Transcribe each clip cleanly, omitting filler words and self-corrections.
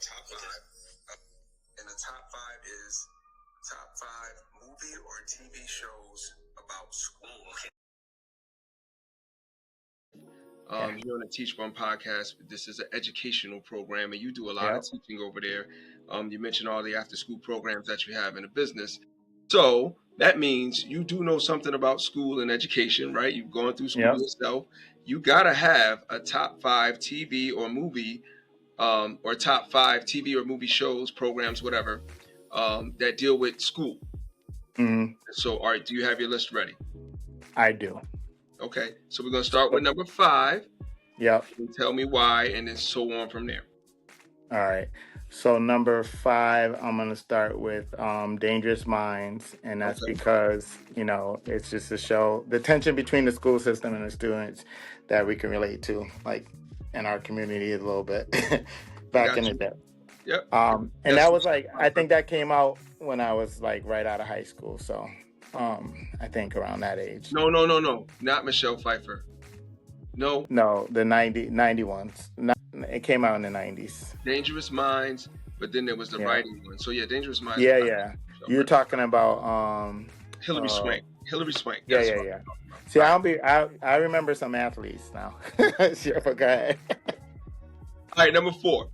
top five. And the top five is top five movie or TV shows about school. You're on the Teach One podcast. This is an educational program, and you do a lot of teaching over there. You mentioned all the after-school programs that you have in the business. So that means you do know something about school and education, right? You've gone through school yourself. You gotta have a top five TV or movie, or top five TV or movie shows, programs, whatever, that deal with school. Mm-hmm. So, all right, do you have your list ready? I do. Okay, so we're gonna start with number 5. Yep. And tell me why, and then so on from there. All right. So number 5, I'm gonna start with Dangerous Minds, and that's because it's just a show, the tension between the school system and the students that we can relate to, like in our community a little bit back in the day. Yep. And that was like, I think that came out when I was like right out of high school, so I think around that age. No, not Michelle Pfeiffer. No, the 91s. It came out in the 90s. Dangerous Minds, but then there was the writing one. So yeah, Dangerous Minds. Yeah. You're talking about Hilary Swank. Hilary Swank. Yeah. See, I remember some athletes now. Sure, go ahead. All right, number 4.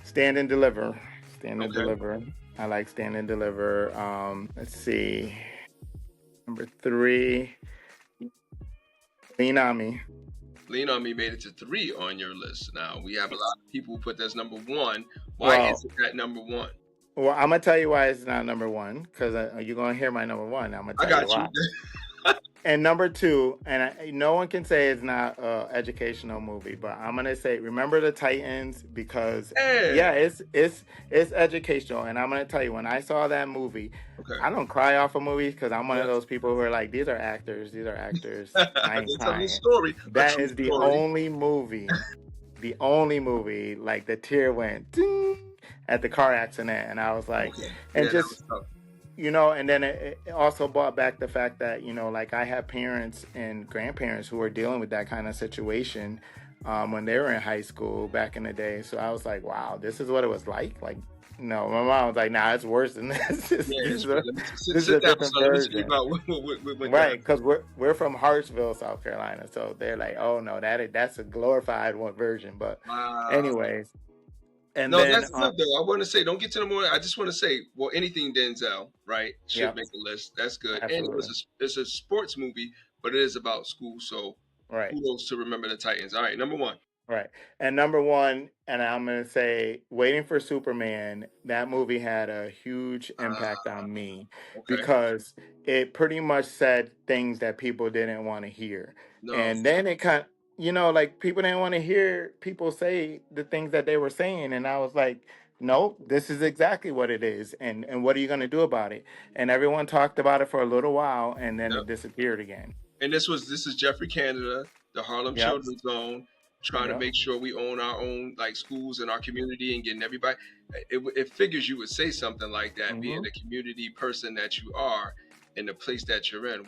Stand and Deliver. Stand and Deliver. I like Stand and Deliver. Let's see. Number 3. Lean on Me. Lean on Me made it to 3 on your list. Now we have a lot of people who put that as number 1. Why is it that number 1? Well, I'm gonna tell you why it's not number 1, because you're gonna hear my number 1. I'm gonna tell you why. And number 2, and no one can say it's not an educational movie, but I'm gonna say Remember the Titans, because it's educational. And I'm gonna tell you, when I saw that movie, I don't cry off of movies because I'm one of those people who are like, these are actors. I ain't crying. That is the only movie, like the tear went ding at the car accident, and I was like, and then it also brought back the fact that, like I have parents and grandparents who were dealing with that kind of situation when they were in high school back in the day. So I was like, wow, this is what it was like. Like, no, my mom was like, nah, it's worse than this. This is a different version. Right, because we're from Hartsville, South Carolina. So they're like, oh, no, that's a glorified one version. But anyways. And that's good though. I want to say, don't get to the more. I just want to say, well, anything Denzel, right, should make a list. That's good. Absolutely. And it's a sports movie, but it is about school. So kudos to Remember the Titans. All right, number 1. Right. And number 1, and I'm going to say Waiting for Superman, that movie had a huge impact on me because it pretty much said things that people didn't want to hear. And then it kind of, like people didn't want to hear people say the things that they were saying. And I was like, no, this is exactly what it is. And what are you going to do about it? And everyone talked about it for a little while, and then it disappeared again. And this is Jeffrey Canada, the Harlem Children's Zone, trying to make sure we own our own like schools in our community and getting everybody. It figures you would say something like that, being the community person that you are in the place that you're in.